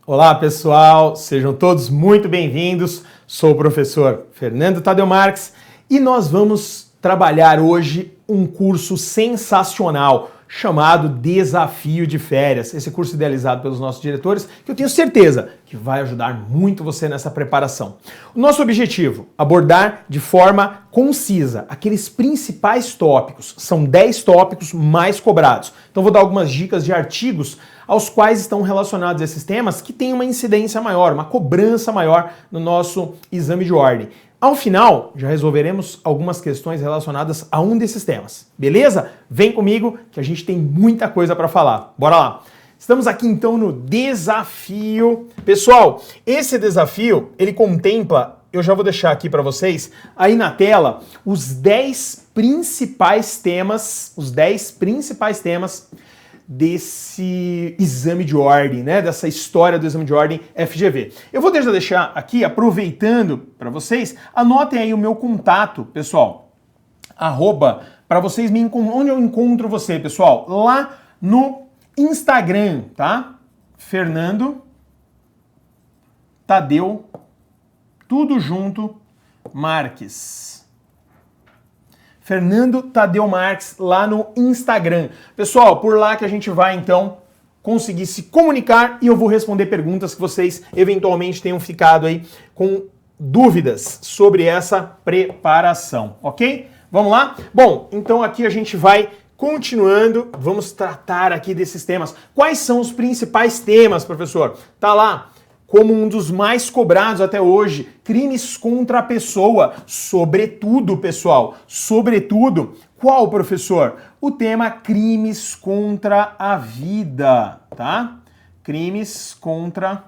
Olá pessoal, sejam todos muito bem-vindos. Sou o professor Fernando Tadeu Marques e nós vamos trabalhar hoje um curso sensacional chamado Desafio de Férias. Esse curso idealizado pelos nossos diretores, que eu tenho certeza que vai ajudar muito você nessa preparação. O nosso objetivo, abordar de forma concisa aqueles principais tópicos. São 10 tópicos mais cobrados. Então vou dar algumas dicas de artigos aos quais estão relacionados esses temas que têm uma incidência maior, uma cobrança maior no nosso exame de ordem. Ao final, já resolveremos algumas questões relacionadas a um desses temas. Beleza? Vem comigo que a gente tem muita coisa para falar. Bora lá! Estamos aqui então no desafio. Pessoal, esse desafio, ele contempla, eu já vou deixar aqui para vocês, aí na tela, os 10 principais temas, desse exame de ordem, né? Dessa história do exame de ordem FGV. Eu vou deixar aqui, aproveitando para vocês, anotem aí o meu contato, pessoal, para vocês me encontrarem. Onde eu encontro você, pessoal? Lá no Instagram, tá? Fernando Tadeu, tudo junto, Marques. Fernando Tadeu Marques, lá no Instagram. Pessoal, por lá que a gente vai, então, conseguir se comunicar e eu vou responder perguntas que vocês eventualmente tenham ficado aí com dúvidas sobre essa preparação, ok? Vamos lá? Bom, então aqui a gente vai continuando, vamos tratar aqui desses temas. Quais são os principais temas, professor? Tá lá como um dos mais cobrados até hoje, crimes contra a pessoa, sobretudo, pessoal, sobretudo, qual, professor? O tema crimes contra a vida, tá? Crimes contra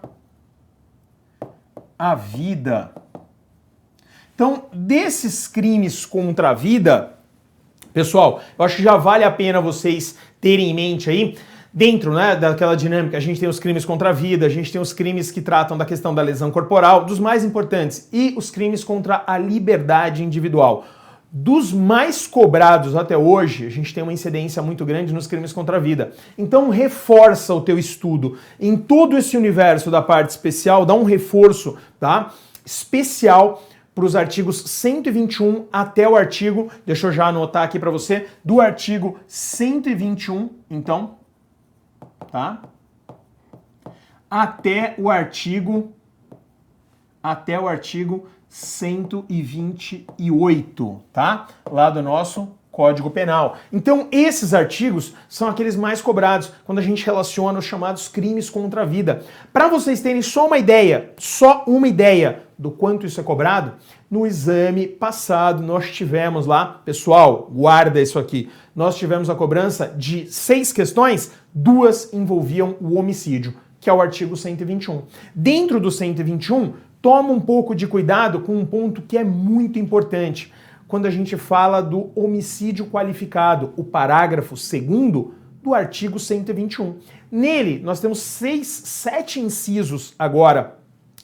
a vida. Então, desses crimes contra a vida, pessoal, eu acho que já vale a pena vocês terem em mente aí, dentro, né, daquela dinâmica, a gente tem os crimes contra a vida, a gente tem os crimes que tratam da questão da lesão corporal, dos mais importantes, e os crimes contra a liberdade individual. Dos mais cobrados até hoje, a gente tem uma incidência muito grande nos crimes contra a vida. Então reforça o teu estudo em todo esse universo da parte especial, dá um reforço, tá? Especial para os artigos 121 até o artigo, deixa eu já anotar aqui para você, do artigo 121, então, tá? Até o artigo 128, tá? Lá do nosso Código Penal. Então, esses artigos são aqueles mais cobrados quando a gente relaciona os chamados crimes contra a vida. Para vocês terem só uma ideia do quanto isso é cobrado, no exame passado nós tivemos lá, pessoal, guarda isso aqui, nós tivemos a cobrança de 6 questões, 2 envolviam o homicídio, que é o artigo 121. Dentro do 121, toma um pouco de cuidado com um ponto que é muito importante. Quando a gente fala do homicídio qualificado, o parágrafo 2º do artigo 121. Nele, nós temos 7 incisos agora,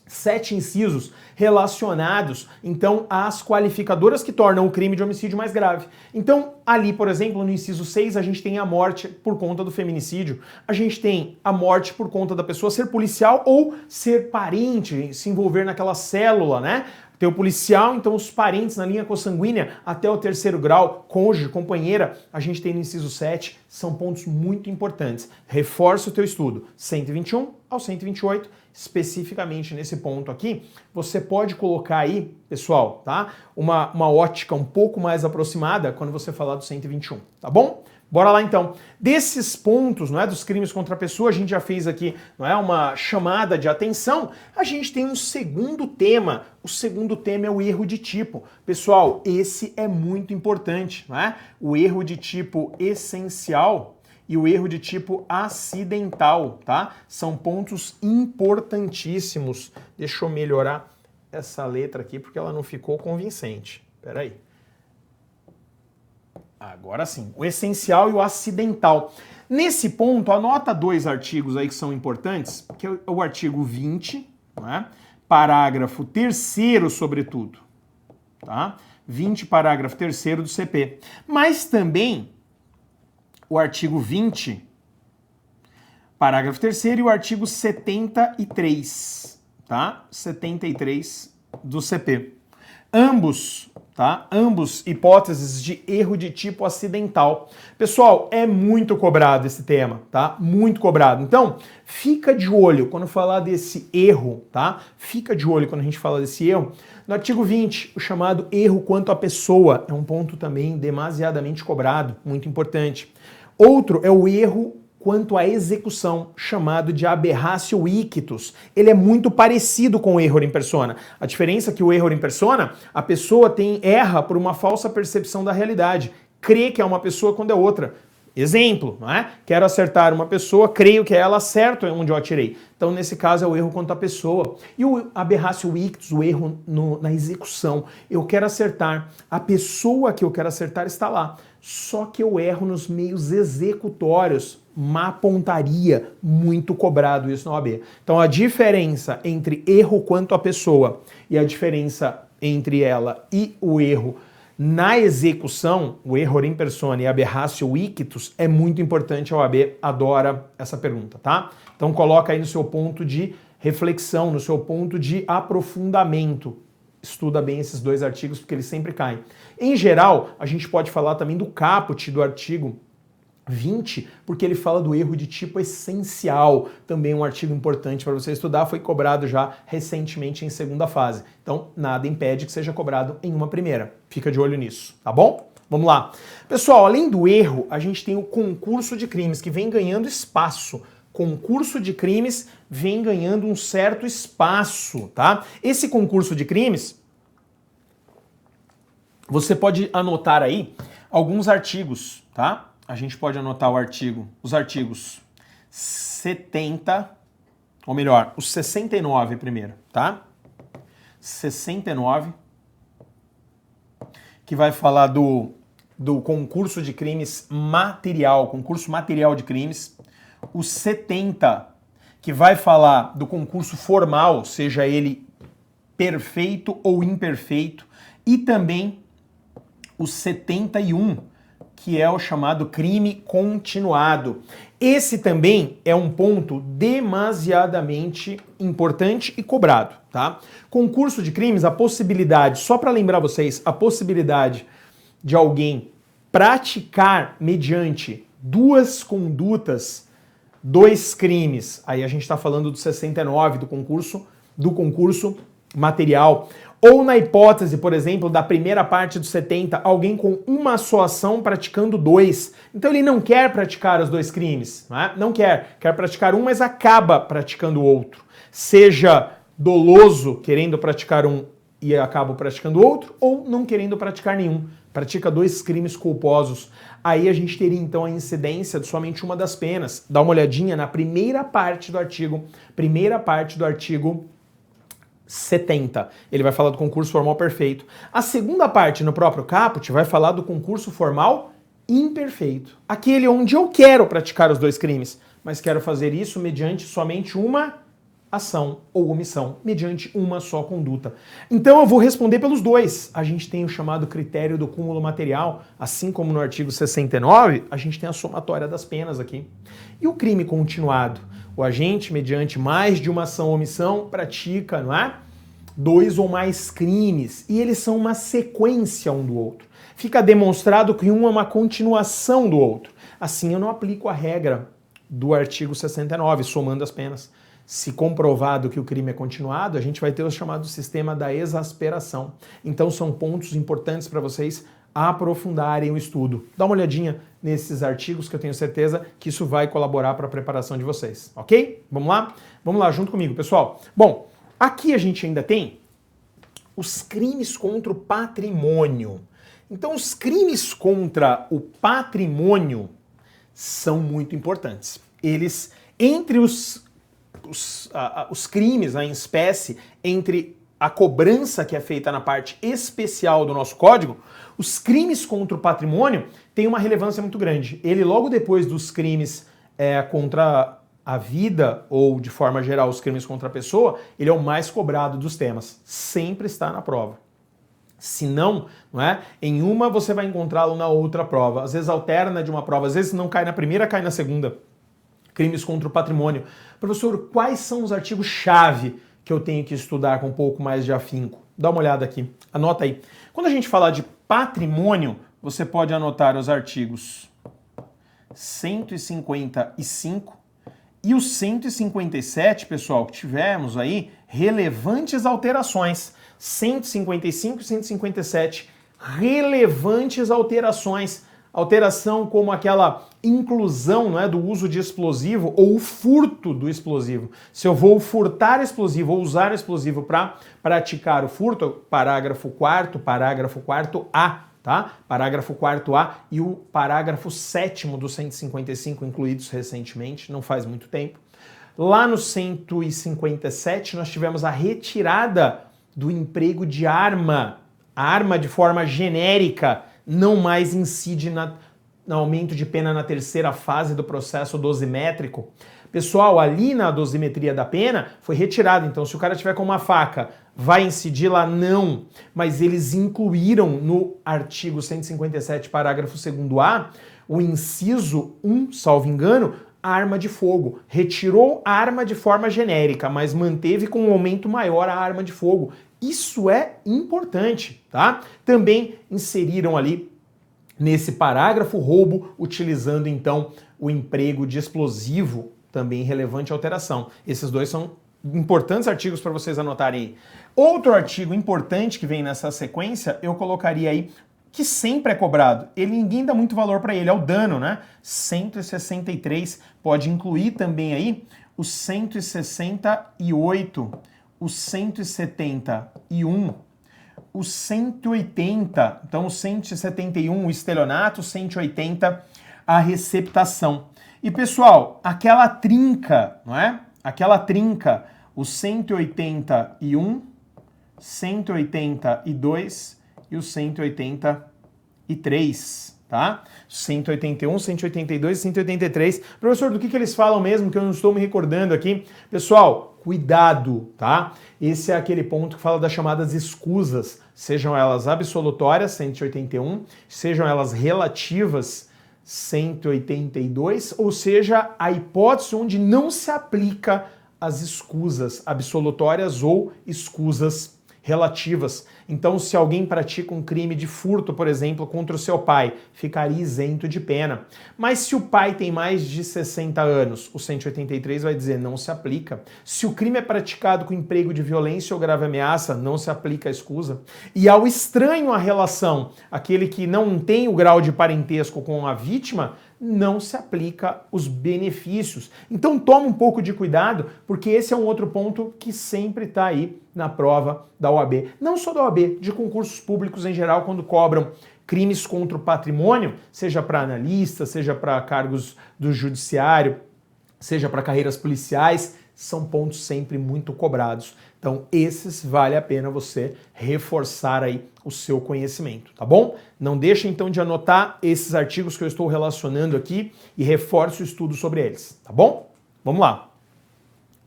7 incisos relacionados, então, às qualificadoras que tornam o crime de homicídio mais grave. Então, ali, por exemplo, no inciso 6, a gente tem a morte por conta do feminicídio, a gente tem a morte por conta da pessoa ser policial ou ser parente, se envolver naquela célula, né? Tem o policial, então os parentes na linha consanguínea até o 3º grau, cônjuge, companheira, a gente tem no inciso 7, são pontos muito importantes. Reforça o teu estudo, 121 ao 128, especificamente nesse ponto aqui, você pode colocar aí, pessoal, tá? Uma ótica um pouco mais aproximada quando você falar do 121, tá bom? Bora lá então. Desses pontos, não é, dos crimes contra a pessoa, a gente já fez aqui, não é, uma chamada de atenção. A gente tem um segundo tema. O segundo tema é o erro de tipo. Pessoal, esse é muito importante, não é? O erro de tipo essencial e o erro de tipo acidental, tá? São pontos importantíssimos. Deixa eu melhorar essa letra aqui porque ela não ficou convincente. Espera aí. Agora sim, o essencial e o acidental. Nesse ponto, anota 2 artigos aí que são importantes, que é o artigo 20, né? Parágrafo 3º, sobretudo, tá? 20, parágrafo 3º do CP. Mas também o artigo 20, Parágrafo 3º e o artigo 73, tá? 73 do CP. Ambos, tá? Ambos hipóteses de erro de tipo acidental. Pessoal, é muito cobrado esse tema, tá? Muito cobrado. Então, fica de olho quando falar desse erro, tá? Fica de olho quando a gente fala desse erro. No artigo 20, o chamado erro quanto à pessoa é um ponto também demasiadamente cobrado, muito importante. Outro é o erro quanto à execução, chamado de aberratio ictus. Ele é muito parecido com o erro in persona. A diferença é que o erro in persona, a pessoa erra por uma falsa percepção da realidade. Crê que é uma pessoa quando é outra. Exemplo, não é? Quero acertar uma pessoa, creio que é ela, acerto onde eu atirei. Então, nesse caso, é o erro quanto à pessoa. E o aberratio ictus, o erro na execução. Eu quero acertar, a pessoa que eu quero acertar está lá. Só que eu erro nos meios executórios, má pontaria, muito cobrado isso na OAB. Então a diferença entre erro quanto à pessoa e a diferença entre ela e o erro na execução, o erro in persona e aberratio ictus, é muito importante. A OAB adora essa pergunta, tá? Então coloca aí no seu ponto de reflexão, no seu ponto de aprofundamento. Estuda bem esses dois artigos, porque eles sempre caem. Em geral, a gente pode falar também do caput do artigo 20, porque ele fala do erro de tipo essencial, também um artigo importante para você estudar, foi cobrado já recentemente em segunda fase. Então, nada impede que seja cobrado em uma primeira. Fica de olho nisso, tá bom? Vamos lá. Pessoal, além do erro, a gente tem o concurso de crimes, que vem ganhando espaço. Concurso de crimes vem ganhando um certo espaço, tá? Esse concurso de crimes, você pode anotar aí alguns artigos, tá? A gente pode anotar os artigos 70, ou melhor, os 69 primeiro, tá? 69, que vai falar do concurso de crimes material, concurso material de crimes. O 70, que vai falar do concurso formal, seja ele perfeito ou imperfeito, e também o 71, que é o chamado crime continuado. Esse também é um ponto demasiadamente importante e cobrado, tá? Concurso de crimes, a possibilidade, só para lembrar vocês, a possibilidade de alguém praticar mediante duas condutas, dois crimes, aí a gente está falando do 69, do concurso material, ou na hipótese, por exemplo, da primeira parte do 70, alguém com uma só ação praticando dois. Então ele não quer praticar os dois crimes, não quer praticar um, mas acaba praticando o outro. Seja doloso, querendo praticar um e acaba praticando o outro, ou não querendo praticar nenhum, pratica dois crimes culposos. Aí a gente teria então a incidência de somente uma das penas. Dá uma olhadinha na primeira parte do artigo 70. Ele vai falar do concurso formal perfeito. A segunda parte, no próprio caput, vai falar do concurso formal imperfeito. Aquele onde eu quero praticar os dois crimes, mas quero fazer isso mediante somente uma ação ou omissão, mediante uma só conduta. Então eu vou responder pelos dois. A gente tem o chamado critério do cúmulo material, assim como no artigo 69, a gente tem a somatória das penas aqui. E o crime continuado? O agente, mediante mais de uma ação ou omissão, pratica, não é? Dois ou mais crimes, e eles são uma sequência um do outro. Fica demonstrado que um é uma continuação do outro. Assim eu não aplico a regra do artigo 69, somando as penas. Se comprovado que o crime é continuado, a gente vai ter o chamado sistema da exasperação. Então são pontos importantes para vocês aprofundarem o estudo. Dá uma olhadinha nesses artigos que eu tenho certeza que isso vai colaborar para a preparação de vocês, ok? Vamos lá? Vamos lá junto comigo, pessoal. Bom, aqui a gente ainda tem os crimes contra o patrimônio. Então os crimes contra o patrimônio são muito importantes. Eles, entre os crimes em espécie, entre a cobrança que é feita na parte especial do nosso código, os crimes contra o patrimônio têm uma relevância muito grande. Ele, logo depois dos crimes contra a vida, ou de forma geral os crimes contra a pessoa, ele é o mais cobrado dos temas. Sempre está na prova. Se não, em uma você vai encontrá-lo na outra prova. Às vezes alterna de uma prova, às vezes não cai na primeira, cai na segunda. crimes contra o patrimônio. Professor, quais são os artigos-chave que eu tenho que estudar com um pouco mais de afinco? Dá uma olhada aqui, anota aí. Quando a gente falar de patrimônio, você pode anotar os artigos 155 e o 157, pessoal, que tivemos aí, relevantes alterações. 155 e 157, relevantes alterações. Alteração como aquela inclusão, não é, do uso de explosivo ou o furto do explosivo. Se eu vou furtar explosivo ou usar explosivo para praticar o furto, parágrafo 4º, parágrafo 4A, tá? Parágrafo 4A e o parágrafo 7º do 155, incluídos recentemente, não faz muito tempo. Lá no 157 nós tivemos a retirada do emprego de arma. A arma de forma genérica não mais incide no aumento de pena na terceira fase do processo dosimétrico. Pessoal, ali na dosimetria da pena foi retirado. Então, se o cara tiver com uma faca, vai incidir lá? Não. Mas eles incluíram no artigo 157, parágrafo 2º-A, o inciso 1, salvo engano, arma de fogo. Retirou a arma de forma genérica, mas manteve com um aumento maior a arma de fogo. Isso é importante, tá? Também inseriram ali nesse parágrafo roubo, utilizando então o emprego de explosivo, também relevante alteração. Esses dois são importantes artigos para vocês anotarem aí. Outro artigo importante que vem nessa sequência, eu colocaria aí, que sempre é cobrado, ninguém dá muito valor para ele, é o dano, né? 163, pode incluir também aí o 168, o 171, o 180, então o 171 o estelionato, o 180 a receptação. E pessoal, aquela trinca, não é? Aquela trinca, o 181, 182 e o 183, tá? 181, 182 e 183. Professor, do que eles falam mesmo que eu não estou me recordando aqui? Pessoal, cuidado, tá? Esse é aquele ponto que fala das chamadas escusas, sejam elas absolutórias, 181, sejam elas relativas, 182, ou seja, a hipótese onde não se aplica as escusas absolutórias ou escusas relativas. Então, se alguém pratica um crime de furto, por exemplo, contra o seu pai, ficaria isento de pena. Mas se o pai tem mais de 60 anos, o 183 vai dizer não se aplica. Se o crime é praticado com emprego de violência ou grave ameaça, não se aplica a escusa. E ao estranho à relação, aquele que não tem o grau de parentesco com a vítima, não se aplica os benefícios. Então tome um pouco de cuidado, porque esse é um outro ponto que sempre está aí na prova da OAB. Não só da OAB, de concursos públicos em geral, quando cobram crimes contra o patrimônio, seja para analista, seja para cargos do judiciário, seja para carreiras policiais, são pontos sempre muito cobrados. Então, esses vale a pena você reforçar aí o seu conhecimento, tá bom? Não deixe então de anotar esses artigos que eu estou relacionando aqui e reforce o estudo sobre eles, tá bom? Vamos lá.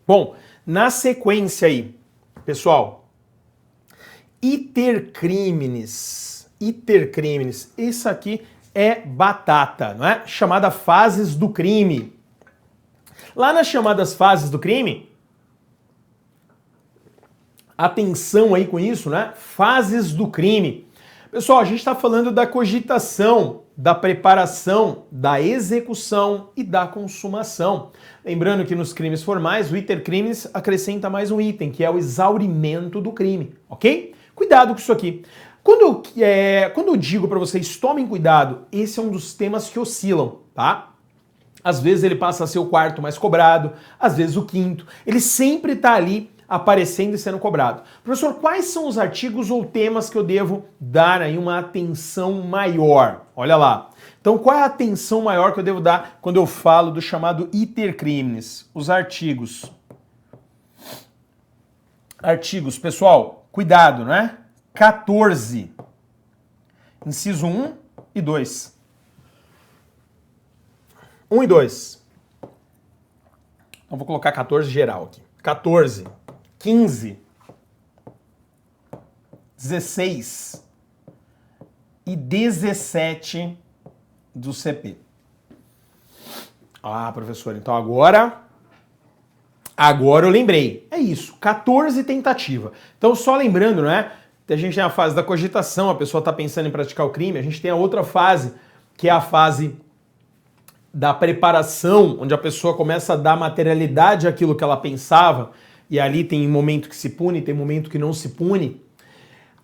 Bom, na sequência aí, pessoal, itercrimes, isso aqui é batata, não é? Chamada fases do crime. Lá nas chamadas fases do crime, atenção aí com isso, né? Fases do crime. Pessoal, a gente está falando da cogitação, da preparação, da execução e da consumação. Lembrando que nos crimes formais, o itercrimes acrescenta mais um item, que é o exaurimento do crime, ok? Cuidado com isso aqui. Quando eu digo para vocês, tomem cuidado, esse é um dos temas que oscilam, tá? Às vezes ele passa a ser o quarto mais cobrado, às vezes o quinto. Ele sempre está ali aparecendo e sendo cobrado. Professor, quais são os artigos ou temas que eu devo dar aí uma atenção maior? Olha lá. Então, qual é a atenção maior que eu devo dar quando eu falo do chamado itercrimes? Os artigos. Artigos, pessoal, cuidado, né? 14. Inciso 1 e 2. 1 e 2. Então vou colocar 14 geral aqui. 14, 15, 16 e 17 do CP. Ah, professor, então agora eu lembrei. É isso, 14 tentativa. Então só lembrando, né? A gente tem a fase da cogitação, a pessoa está pensando em praticar o crime. A gente tem a outra fase, que é a fase da preparação, onde a pessoa começa a dar materialidade àquilo que ela pensava, e ali tem momento que se pune, tem momento que não se pune.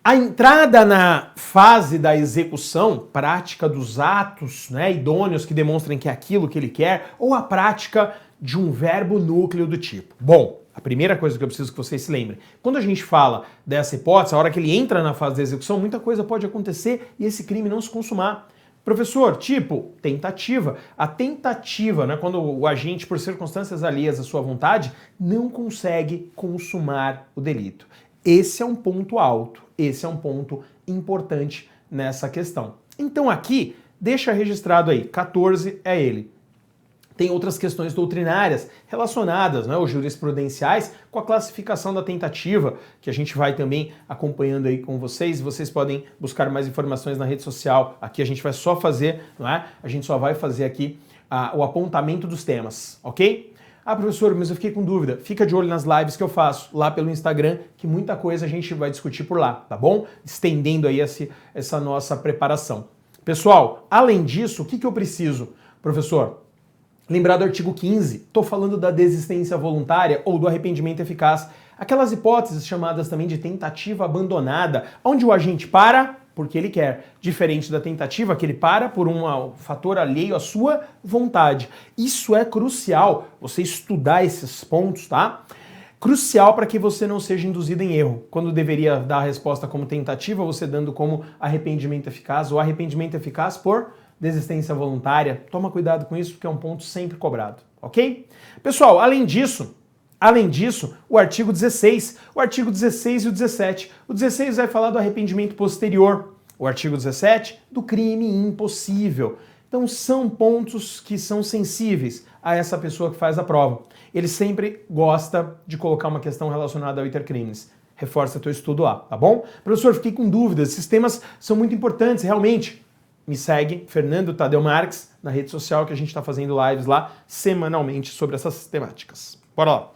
A entrada na fase da execução, prática dos atos, né, idôneos que demonstrem que é aquilo que ele quer, ou a prática de um verbo núcleo do tipo. Bom, a primeira coisa que eu preciso que vocês se lembrem, quando a gente fala dessa hipótese, a hora que ele entra na fase da execução, muita coisa pode acontecer e esse crime não se consumar. Professor, tipo, tentativa. A tentativa, né, quando o agente, por circunstâncias alheias à sua vontade, não consegue consumar o delito. Esse é um ponto alto, esse é um ponto importante nessa questão. Então aqui, deixa registrado aí, 14 é ele. Tem outras questões doutrinárias relacionadas, né, ou jurisprudenciais, com a classificação da tentativa, que a gente vai também acompanhando aí com vocês. Vocês podem buscar mais informações na rede social. Aqui a gente vai só fazer, não é? A gente só vai fazer aqui o apontamento dos temas, ok? Ah, professor, mas eu fiquei com dúvida. Fica de olho nas lives que eu faço lá pelo Instagram, que muita coisa a gente vai discutir por lá, tá bom? Estendendo aí essa nossa preparação. Pessoal, além disso, o que eu preciso? Professor, lembrar do artigo 15, estou falando da desistência voluntária ou do arrependimento eficaz. Aquelas hipóteses chamadas também de tentativa abandonada, onde o agente para porque ele quer, diferente da tentativa que ele para por um fator alheio à sua vontade. Isso é crucial, você estudar esses pontos, tá? Crucial para que você não seja induzido em erro. Quando deveria dar a resposta como tentativa, você dando como arrependimento eficaz ou arrependimento eficaz por desistência voluntária. Toma cuidado com isso, porque é um ponto sempre cobrado, ok? Pessoal, além disso, o artigo 16. O artigo 16 e o 17. O 16 vai falar do arrependimento posterior. O artigo 17, do crime impossível. Então são pontos que são sensíveis a essa pessoa que faz a prova. Ele sempre gosta de colocar uma questão relacionada ao intercrimes. Reforça teu estudo lá, tá bom? Professor, fiquei com dúvidas. Esses temas são muito importantes, realmente. Me segue, Fernando Tadeu Marques, na rede social, que a gente está fazendo lives lá semanalmente sobre essas temáticas. Bora lá.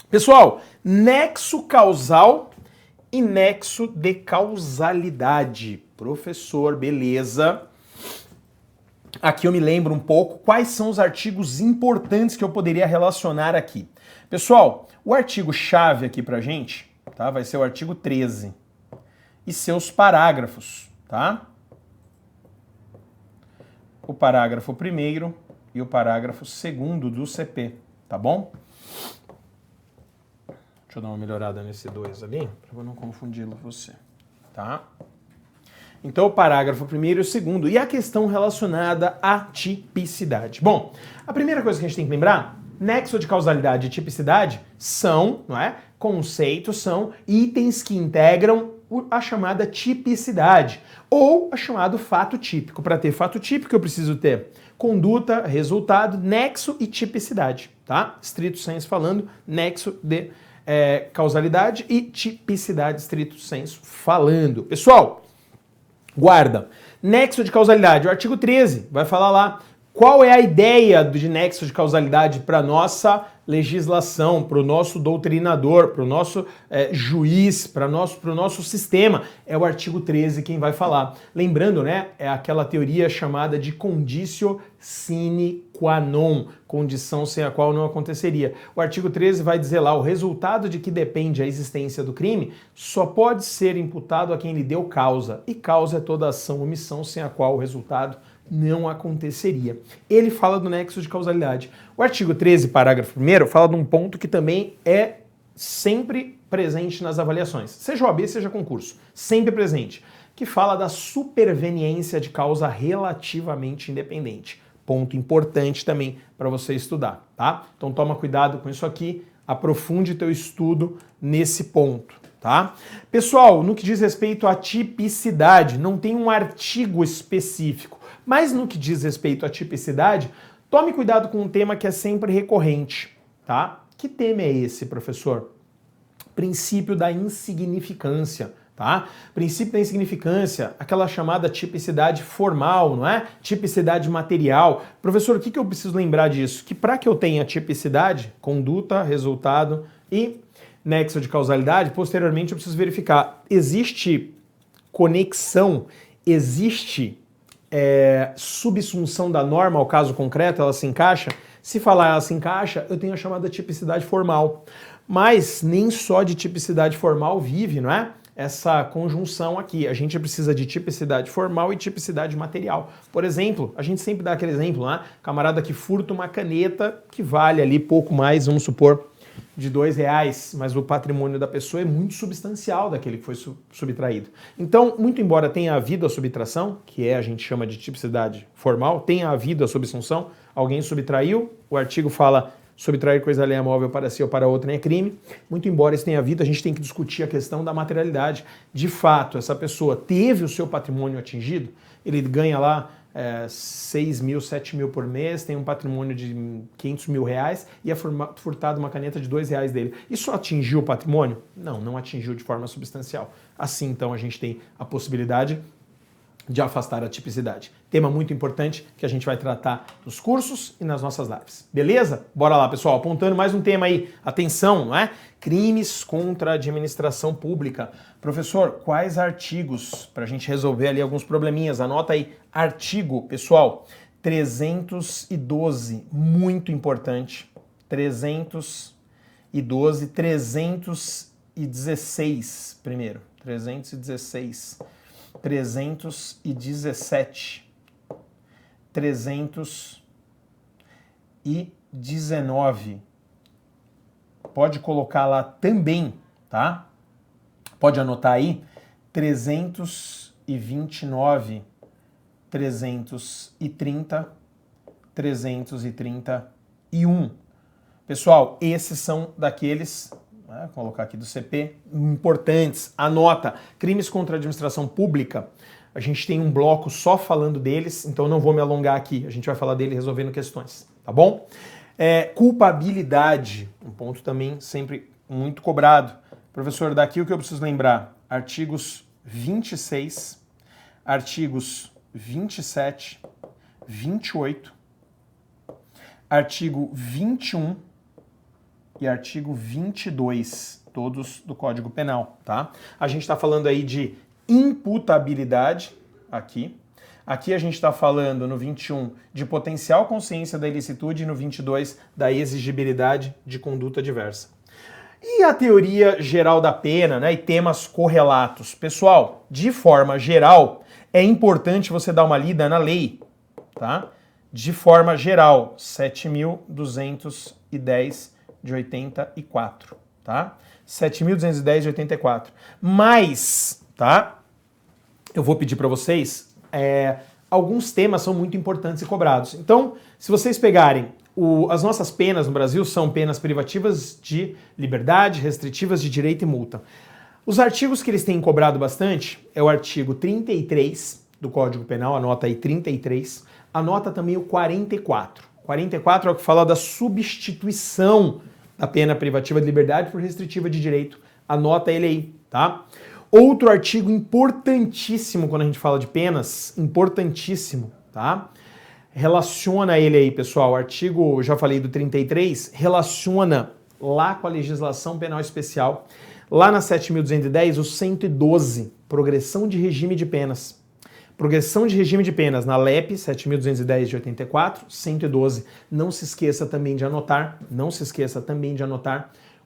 Pessoal, nexo causal e nexo de causalidade. Professor, beleza. Aqui eu me lembro um pouco quais são os artigos importantes que eu poderia relacionar aqui. Pessoal, o artigo-chave aqui pra gente, tá? Vai ser o artigo 13 e seus parágrafos, tá? O parágrafo 1º e o parágrafo 2º do CP, tá bom? Deixa eu dar uma melhorada nesse 2 ali, para eu não confundi-lo com você, tá? Então, o parágrafo 1º e o 2º. E a questão relacionada à tipicidade. Bom, a primeira coisa que a gente tem que lembrar, nexo de causalidade e tipicidade são, não é? Conceitos, são itens que integram a chamada tipicidade, ou a chamado fato típico. Para ter fato típico, eu preciso ter conduta, resultado, nexo e tipicidade, tá? Stricto sensu falando, nexo de causalidade e tipicidade, stricto sensu falando. Pessoal, guarda. Nexo de causalidade, o artigo 13 vai falar lá qual é a ideia de nexo de causalidade para nossa legislação, para o nosso doutrinador, para o nosso juiz, para o nosso sistema. É o artigo 13 quem vai falar. Lembrando, né, é aquela teoria chamada de conditio sine qua non, condição sem a qual não aconteceria. O artigo 13 vai dizer lá, o resultado de que depende a existência do crime só pode ser imputado a quem lhe deu causa, e causa é toda ação ou omissão sem a qual o resultado não aconteceria. Ele fala do nexo de causalidade. O artigo 13, parágrafo 1º, fala de um ponto que também é sempre presente nas avaliações, seja OAB, seja concurso, sempre presente, que fala da superveniência de causa relativamente independente. Ponto importante também para você estudar, tá? Então toma cuidado com isso aqui, aprofunde teu estudo nesse ponto, tá? Pessoal, no que diz respeito à tipicidade, não tem um artigo específico, mas no que diz respeito à tipicidade, tome cuidado com um tema que é sempre recorrente, tá? Que tema é esse, professor? Princípio da insignificância. Tá? Princípio da insignificância, aquela chamada tipicidade formal, não é? Tipicidade material. Professor, o que eu preciso lembrar disso? Que para que eu tenha tipicidade, conduta, resultado e nexo de causalidade, posteriormente eu preciso verificar, existe conexão, existe subsunção da norma ao caso concreto, ela se encaixa? Se falar ela se encaixa, eu tenho a chamada tipicidade formal. Mas nem só de tipicidade formal vive, não é? Essa conjunção aqui. A gente precisa de tipicidade formal e tipicidade material. Por exemplo, a gente sempre dá aquele exemplo, né? Camarada que furta uma caneta que vale ali pouco mais, vamos supor, de R$2, mas o patrimônio da pessoa é muito substancial daquele que foi subtraído. Então, muito embora tenha havido a subtração, que a gente chama de tipicidade formal, tenha havido a subsunção, alguém subtraiu, o artigo fala subtrair coisa alheia móvel para si ou para outra é crime. Muito embora isso tenha havido, a gente tem que discutir a questão da materialidade. De fato, essa pessoa teve o seu patrimônio atingido, ele ganha lá 6 mil, 7 mil por mês, tem um patrimônio de R$500 mil e é furtado uma caneta de R$2 dele. Isso atingiu o patrimônio? Não, não atingiu de forma substancial. Assim, então, a gente tem a possibilidade de afastar a tipicidade. Tema muito importante que a gente vai tratar nos cursos e nas nossas lives. Beleza? Bora lá, pessoal. Apontando mais um tema aí. Atenção, não é? Crimes contra a administração pública. Professor, quais artigos? Para a gente resolver ali alguns probleminhas. Anota aí. Artigo, pessoal, 312. Muito importante. 312, 316 primeiro. 316. 317, 319. Pode colocar lá também, tá? Pode anotar aí. 329, 330, 331. Pessoal, esses são daqueles... Vou colocar aqui do CP, importantes, anota, crimes contra a administração pública, a gente tem um bloco só falando deles, então não vou me alongar aqui, a gente vai falar dele resolvendo questões, tá bom? Culpabilidade, um ponto também sempre muito cobrado. Professor, daqui o que eu preciso lembrar, artigos 26, artigos 27, 28, artigo 21, e artigo 22, todos do Código Penal, tá? A gente está falando aí de imputabilidade, aqui. Aqui a gente está falando no 21 de potencial consciência da ilicitude e no 22 da exigibilidade de conduta diversa. E a teoria geral da pena, né, e temas correlatos? Pessoal, de forma geral, é importante você dar uma lida na lei, tá? De forma geral, 7.210 de 84, tá? 7.210 de 84. Mas, tá? Eu vou pedir para vocês, alguns temas são muito importantes e cobrados. Então, se vocês pegarem, as nossas penas no Brasil são penas privativas de liberdade, restritivas de direito e multa. Os artigos que eles têm cobrado bastante é o artigo 33 do Código Penal, anota aí 33, anota também o 44. 44 é o que fala da substituição da pena privativa de liberdade por restritiva de direito. Anota ele aí, tá? Outro artigo importantíssimo quando a gente fala de penas, importantíssimo, tá? Relaciona ele aí, pessoal. O artigo, já falei do 33, relaciona lá com a legislação penal especial. Lá na 7.210, o 112, progressão de regime de penas. Progressão de regime de penas na LEP 7.210 de 84, 112. Não se esqueça também de anotar,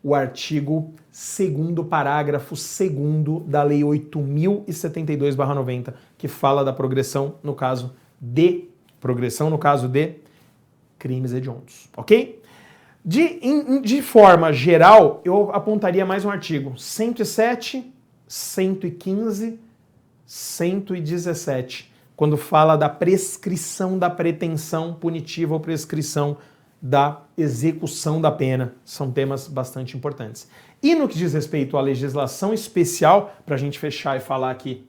o artigo 2º, parágrafo 2º da Lei 8.072/90, que fala da progressão no caso de crimes hediondos, ok? De forma geral, eu apontaria mais um artigo, 107, 115, 117, quando fala da prescrição da pretensão punitiva ou prescrição da execução da pena. São temas bastante importantes. E no que diz respeito à legislação especial, para a gente fechar e falar aqui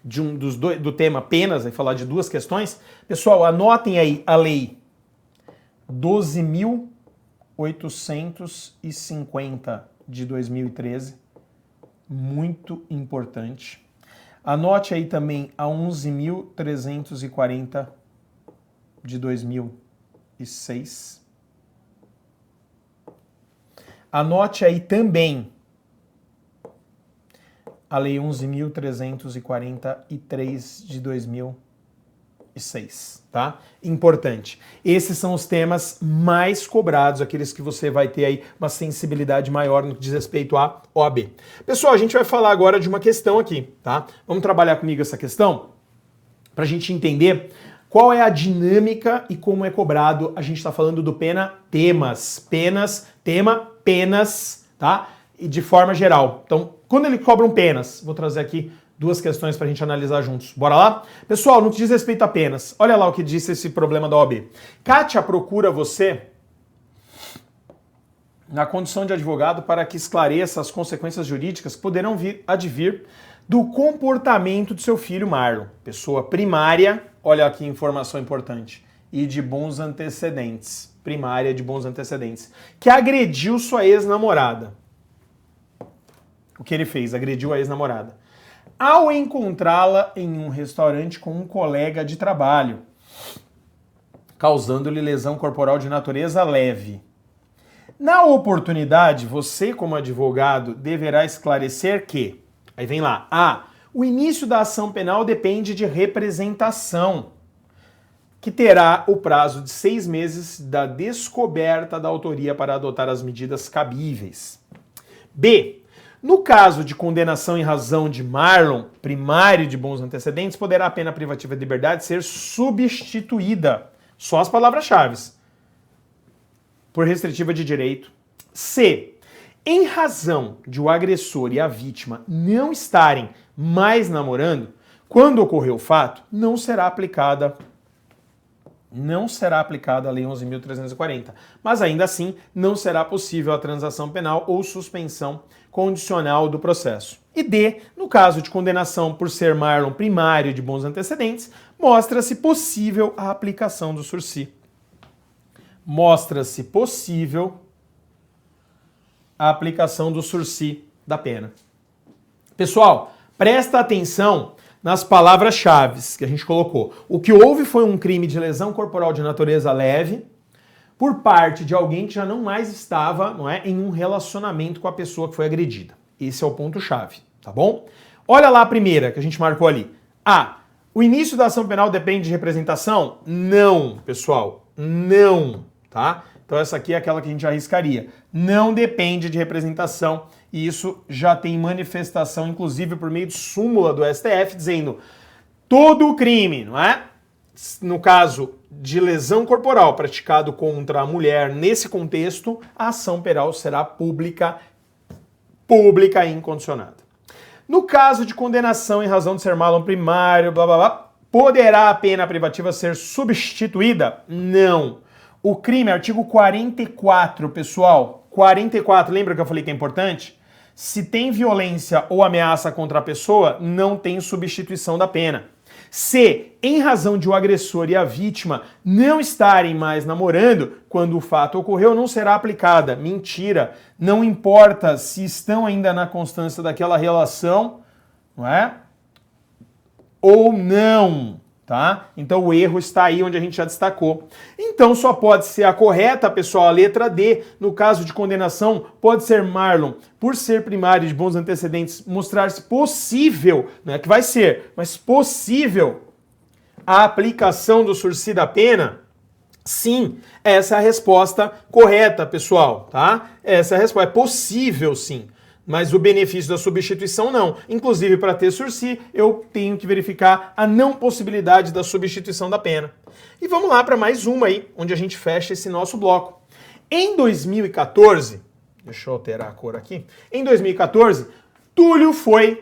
do tema penas, e falar de duas questões, pessoal, anotem aí a lei 12.850 de 2013, muito importante. Anote aí também a 11.340 de 2006. Anote aí também a Lei 11.343 de 2006, tá? Importante. Esses são os temas mais cobrados, aqueles que você vai ter aí uma sensibilidade maior no que diz respeito à OAB. Pessoal, a gente vai falar agora de uma questão aqui, tá? Vamos trabalhar comigo essa questão para a gente entender qual é a dinâmica e como é cobrado. A gente está falando do penas, tá? E de forma geral. Então, quando ele cobra penas, vou trazer aqui duas questões para a gente analisar juntos. Bora lá? Pessoal, no que diz respeito a penas, olha lá o que disse esse problema da OAB. Kátia procura você na condição de advogado para que esclareça as consequências jurídicas que poderão advir do comportamento do seu filho Marlon, pessoa primária, olha aqui informação importante, e de bons antecedentes, primária de bons antecedentes, que agrediu sua ex-namorada. O que ele fez? Agrediu a ex-namorada. Ao encontrá-la em um restaurante com um colega de trabalho, causando-lhe lesão corporal de natureza leve. Na oportunidade, você, como advogado, deverá esclarecer que, aí vem lá, o início da ação penal depende de representação, que terá o prazo de 6 meses da descoberta da autoria para adotar as medidas cabíveis. B. No caso de condenação em razão de Marlon, primário de bons antecedentes, poderá a pena privativa de liberdade ser substituída, só as palavras-chave, por restritiva de direito. C. Em razão de o agressor e a vítima não estarem mais namorando, quando ocorreu o fato, não será aplicada a Lei 11.340. Mas ainda assim, não será possível a transação penal ou suspensão condicional do processo. E D, no caso de condenação por ser Marlon primário de bons antecedentes, mostra-se possível a aplicação do sursi. Mostra-se possível a aplicação do sursi da pena. Pessoal, presta atenção nas palavras-chave que a gente colocou. O que houve foi um crime de lesão corporal de natureza leve por parte de alguém que já não mais estava, em um relacionamento com a pessoa que foi agredida. Esse é o ponto-chave, tá bom? Olha lá a primeira que a gente marcou ali. O início da ação penal depende de representação? Não, pessoal, não, tá? Então essa aqui é aquela que a gente arriscaria. Não depende de representação e isso já tem manifestação, inclusive por meio de súmula do STF, dizendo todo o crime, no caso de lesão corporal praticado contra a mulher nesse contexto, a ação penal será pública e incondicionada. No caso de condenação em razão de ser Marlon primário, poderá a pena privativa ser substituída? Não. O crime, artigo 44, pessoal, 44, lembra que eu falei que é importante? Se tem violência ou ameaça contra a pessoa, não tem substituição da pena. Se, em razão de o agressor e a vítima não estarem mais namorando, quando o fato ocorreu, não será aplicada. Mentira. Não importa se estão ainda na constância daquela relação, ou não, tá? Então o erro está aí onde a gente já destacou. Então só pode ser a correta, pessoal, a letra D. No caso de condenação, pode ser Marlon, por ser primário de bons antecedentes, mostrar-se possível, não é que vai ser, mas possível a aplicação do sursi da pena? Sim, essa é a resposta correta, pessoal, tá? Essa é a resposta, é possível sim. Mas o benefício da substituição não. Inclusive, para ter sursi, eu tenho que verificar a não possibilidade da substituição da pena. E vamos lá para mais uma aí, onde a gente fecha esse nosso bloco. Em 2014, deixa eu alterar a cor aqui. Em 2014, Túlio foi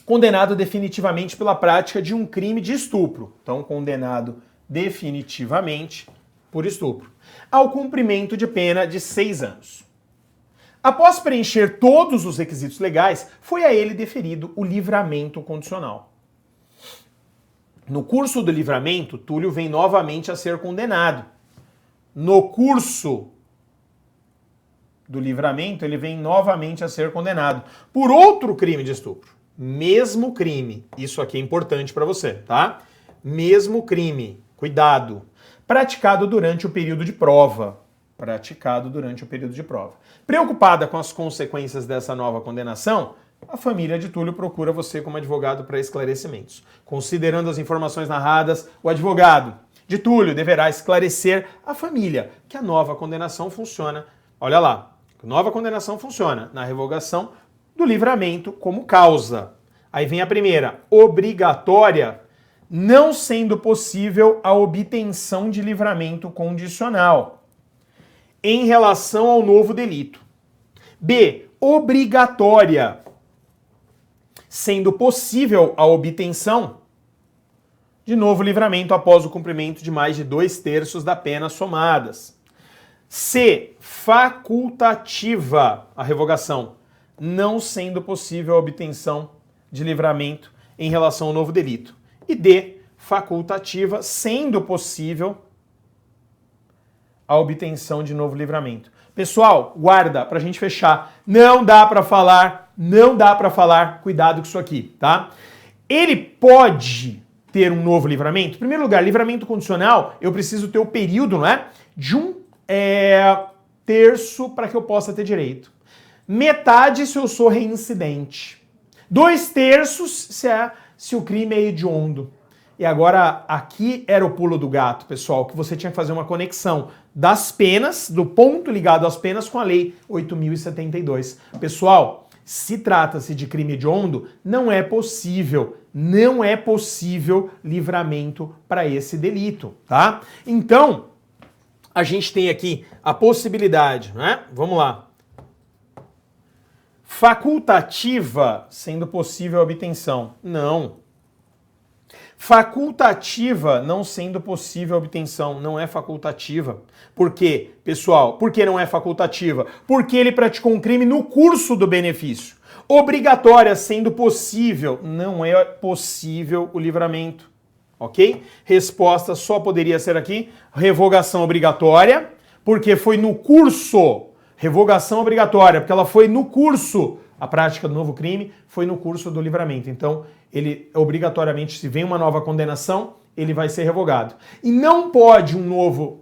condenado definitivamente pela prática de um crime de estupro. Então, condenado definitivamente por estupro, ao cumprimento de pena de 6 anos. Após preencher todos os requisitos legais, foi a ele deferido o livramento condicional. No curso do livramento, Túlio vem novamente a ser condenado. No curso do livramento, ele vem novamente a ser condenado por outro crime de estupro. Mesmo crime. Isso aqui é importante para você, tá? Mesmo crime. Cuidado. Praticado durante o período de prova. Praticado durante o período de prova. Preocupada com as consequências dessa nova condenação, a família de Túlio procura você como advogado para esclarecimentos. Considerando as informações narradas, o advogado de Túlio deverá esclarecer à família que a nova condenação funciona. Olha lá, a nova condenação funciona na revogação do livramento como causa. Aí vem a primeira, obrigatória, não sendo possível a obtenção de livramento condicional em relação ao novo delito. B, obrigatória, sendo possível a obtenção de novo livramento após o cumprimento de mais de 2/3 da pena somadas. C, facultativa, a revogação, não sendo possível a obtenção de livramento em relação ao novo delito. E D, facultativa, sendo possível a obtenção de novo livramento. Pessoal, guarda, pra gente fechar. Não dá pra falar, cuidado com isso aqui, tá? Ele pode ter um novo livramento? Em primeiro lugar, livramento condicional, eu preciso ter o período, não é? De 1/3 para que eu possa ter direito. Metade se eu sou reincidente. 2/3 se o crime é hediondo. E agora, aqui era o pulo do gato, pessoal, que você tinha que fazer uma conexão das penas, do ponto ligado às penas com a Lei 8.072. Pessoal, se trata-se de crime hediondo, não é possível livramento para esse delito, tá? Então, a gente tem aqui a possibilidade, né? Vamos lá. Facultativa, sendo possível a obtenção. Não. Facultativa, não sendo possível a obtenção. Não é facultativa. Por quê, pessoal? Por que não é facultativa? Porque ele praticou um crime no curso do benefício. Obrigatória, sendo possível. Não é possível o livramento. Ok? Resposta só poderia ser aqui. Revogação obrigatória, porque foi no curso. Revogação obrigatória, porque ela foi no curso. A prática do novo crime foi no curso do livramento. Então, ele obrigatoriamente, se vem uma nova condenação, ele vai ser revogado. E não pode um novo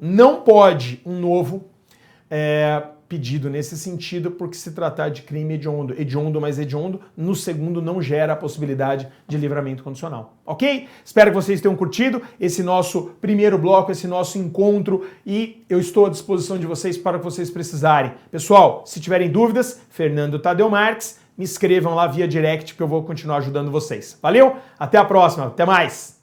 pedido nesse sentido, porque se tratar de crime hediondo, mas hediondo, no segundo não gera a possibilidade de livramento condicional. Ok? Espero que vocês tenham curtido esse nosso primeiro bloco, esse nosso encontro, e eu estou à disposição de vocês para o que vocês precisarem. Pessoal, se tiverem dúvidas, Fernando Tadeu Marques, me escrevam lá via direct que eu vou continuar ajudando vocês. Valeu? Até a próxima, até mais!